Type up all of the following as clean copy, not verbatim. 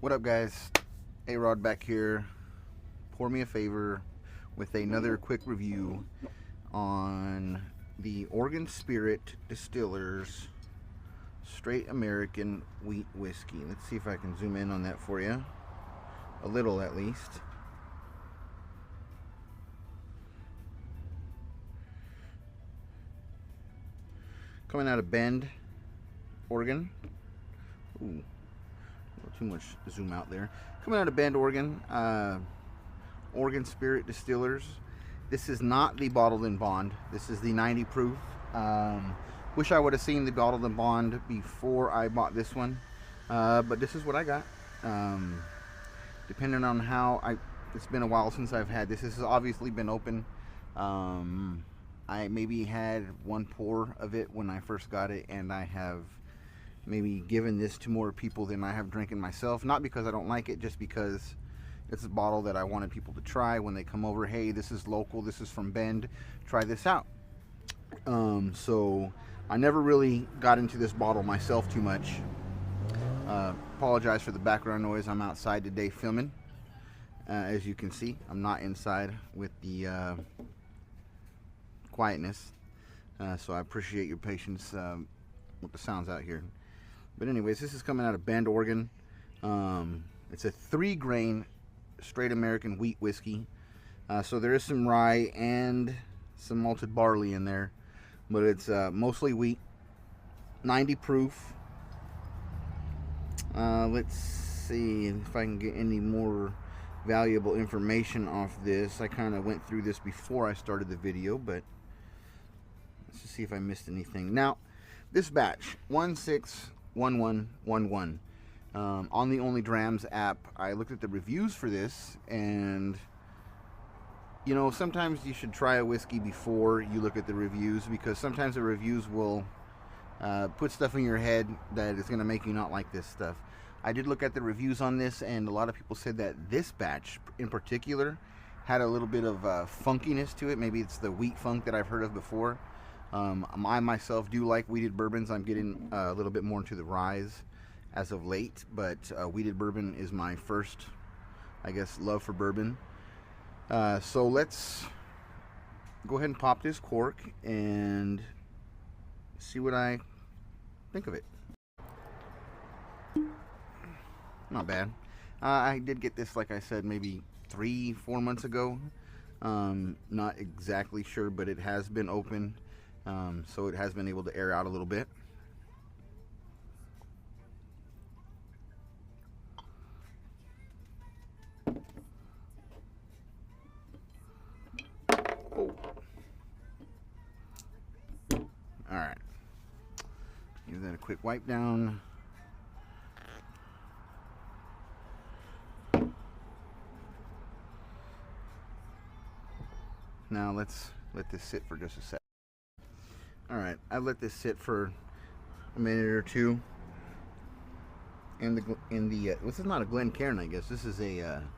What up, guys? A-Rod back here. Pour me a favor with another quick review on the Oregon Spirit Distillers Straight American Wheat Whiskey. Let's see if I can zoom in on that for you. A little, at least. Coming out of Bend, Oregon. Ooh, a little too much zoom out there. Coming out of Bend, Oregon. Oregon Spirit Distillers. This is not the bottled in bond. This is the 90 proof. Wish I would have seen the bottled in bond before I bought this one, but this is what I got. Depending on how it's been a while since I've had this. This has obviously been open. I maybe had one pour of it when I first got it, and I have maybe given this to more people than I have drinking myself. Not because I don't like it, just because it's a bottle that I wanted people to try when they come over. Hey, this is local, this is from Bend, try this out. So I never really got into this bottle myself too much. Apologize for the background noise. I'm outside today filming. As you can see, I'm not inside with the quietness. So I appreciate your patience with the sounds out here. But anyways, this is coming out of Bend, Oregon. It's a 3-grain straight American wheat whiskey. So there is some rye and some malted barley in there, but it's mostly wheat. 90 proof. Let's see if I can get any more valuable information off this. I kind of went through this before I started the video, but let's just see if I missed anything. Now, this batch, 161111. On the Only Drams app, I looked at the reviews for this, and you know, sometimes you should try a whiskey before you look at the reviews, because sometimes the reviews will put stuff in your head that is going to make you not like this stuff. I did look at the reviews on this, and a lot of people said that this batch in particular had a little bit of funkiness to it. Maybe it's the wheat funk that I've heard of before. I myself do like wheated bourbons. I'm getting a little bit more into the ryes as of late, but wheated bourbon is my first, I guess, love for bourbon. So let's go ahead and pop this cork and see what I think of it. Not bad. I did get this, like I said, maybe 3-4 months ago. Not exactly sure, but it has been open, so it has been able to air out a little bit. Alright, give that a quick wipe down. Now let's let this sit for just a sec. Alright, I let this sit for a minute or two. This is not a Glencairn, I guess. This is a, I'm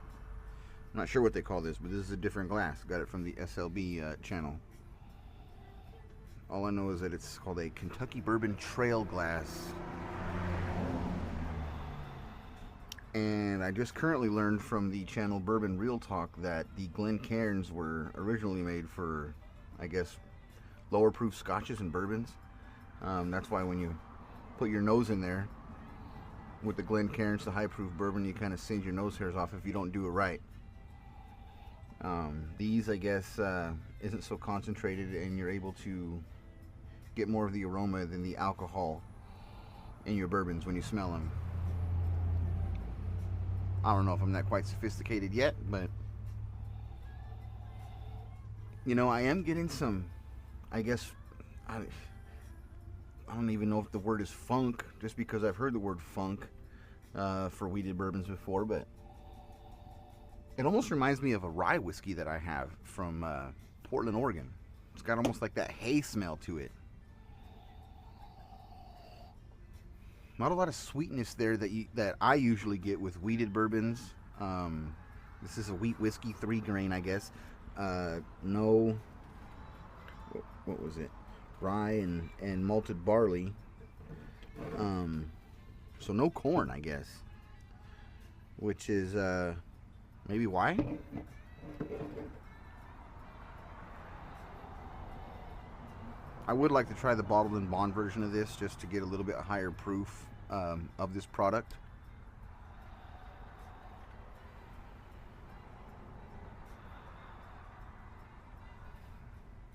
not sure what they call this, but this is a different glass. Got it from the SLB channel. All I know is that it's called a Kentucky Bourbon Trail glass. And I just currently learned from the channel Bourbon Real Talk that the Glencairns were originally made for, I guess, lower proof scotches and bourbons. That's why when you put your nose in there with the Glencairns, the high proof bourbon, you kind of singe your nose hairs off if you don't do it right. These, I guess, isn't so concentrated, and you're able to get more of the aroma than the alcohol in your bourbons when you smell them. I don't know if I'm that quite sophisticated yet, but you know, I am getting some, I guess, I don't even know if the word is funk, just because I've heard the word funk for wheated bourbons before, but it almost reminds me of a rye whiskey that I have from Portland, Oregon. It's got almost like that hay smell to it. Not a lot of sweetness there that I usually get with wheated bourbons. This is a wheat whiskey, 3-grain, I guess. No, what was it? Rye and malted barley. So no corn, I guess. which is maybe why. I would like to try the bottled and bond version of this just to get a little bit higher proof of this product.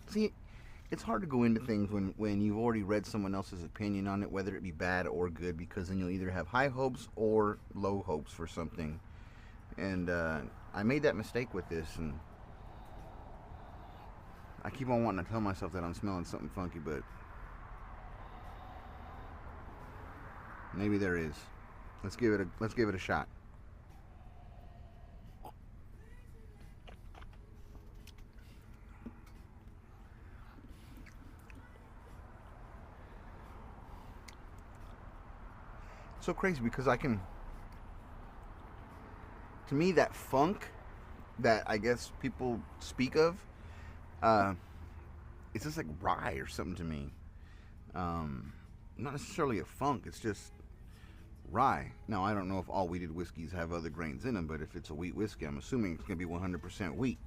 See, it's hard to go into things when you've already read someone else's opinion on it, whether it be bad or good, because then you'll either have high hopes or low hopes for something. And I made that mistake with this, and I keep on wanting to tell myself that I'm smelling something funky, but maybe there is. Let's give it a shot. So crazy because to me, that funk that I guess people speak of, uh, it's just like rye or something to me. Not necessarily a funk, it's just rye. Now, I don't know if all wheated whiskeys have other grains in them, but if it's a wheat whiskey, I'm assuming it's going to be 100% wheat.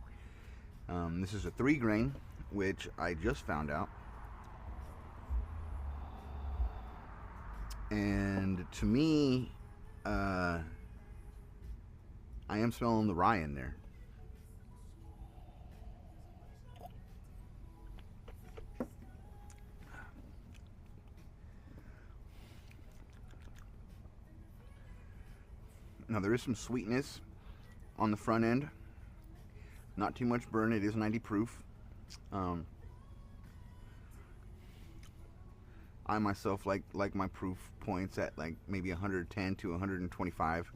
This is a 3 grain, which I just found out. And to me, I am smelling the rye in there. Now, there is some sweetness on the front end. Not too much burn. It is 90 proof. I myself like my proof points at like maybe 110 to 125.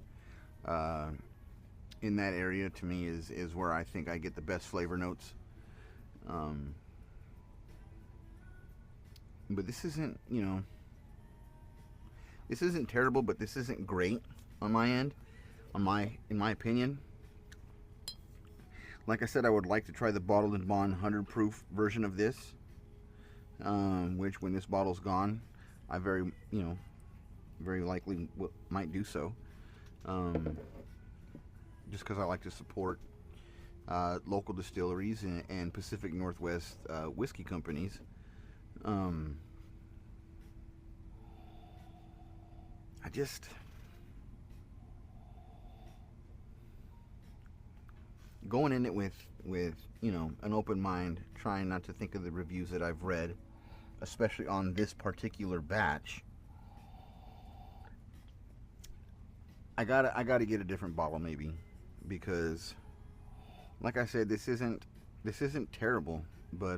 In that area, to me, is where I think I get the best flavor notes. But this isn't, this isn't terrible, but this isn't great on my end, in my opinion. Like I said, I would like to try the bottled and bond 100 proof version of this, which when this bottle's gone, I very likely might do so. Just because I like to support local distilleries and Pacific Northwest whiskey companies. I just going in it with an open mind, trying not to think of the reviews that I've read, especially on this particular batch. I gotta get a different bottle maybe, because like I said, this isn't terrible, but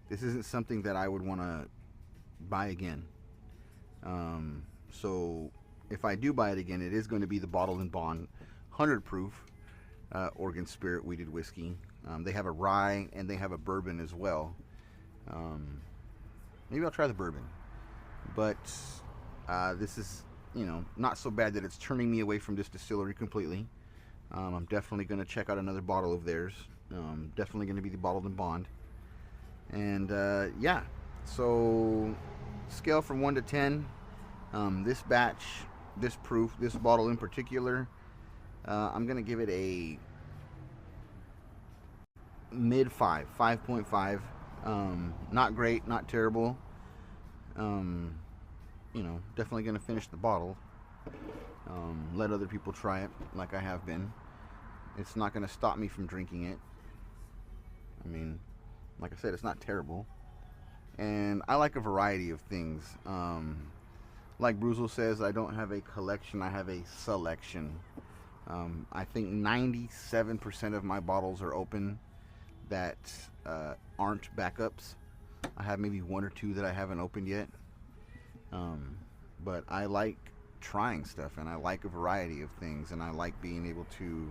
this isn't something that I would want to buy again. So if I do buy it again, it is going to be the bottled and bond 100 proof Oregon Spirit wheated whiskey. They have a rye and they have a bourbon as well. Maybe I'll try the bourbon, but this is not so bad that it's turning me away from this distillery completely. I'm definitely going to check out another bottle of theirs. Definitely going to be the bottled and bond. And yeah, so scale from 1 to 10. This batch, this proof, this bottle in particular, I'm going to give it a mid 5, 5.5. Not great, not terrible. Definitely going to finish the bottle. Let other people try it like I have been. It's not going to stop me from drinking it. I mean, like I said, it's not terrible. And I like a variety of things. Like Bruzel says, I don't have a collection, I have a selection. I think 97% of my bottles are open that aren't backups. I have maybe 1 or 2 that I haven't opened yet. But I like trying stuff, and I like a variety of things, and I like being able to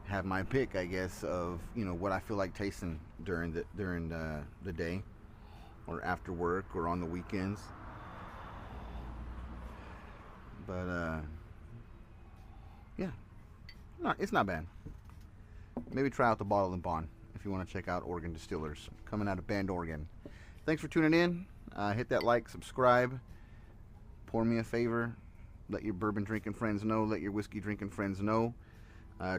have my pick, I guess, of what I feel like tasting during the day, or after work, or on the weekends. But yeah, no, it's not bad. Maybe try out the bottle and bond if you want to check out Oregon Distillers, coming out of Bend, Oregon. Thanks for tuning in. Hit that like, subscribe. Pour me a favor. Let your bourbon drinking friends know. Let your whiskey drinking friends know.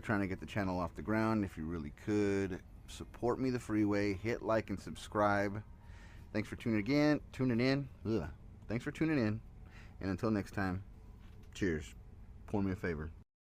Trying to get the channel off the ground. If you really could, support me the freeway. Hit like and subscribe. Thanks for tuning in. Ugh. Thanks for tuning in. And until next time, cheers. Pour me a favor.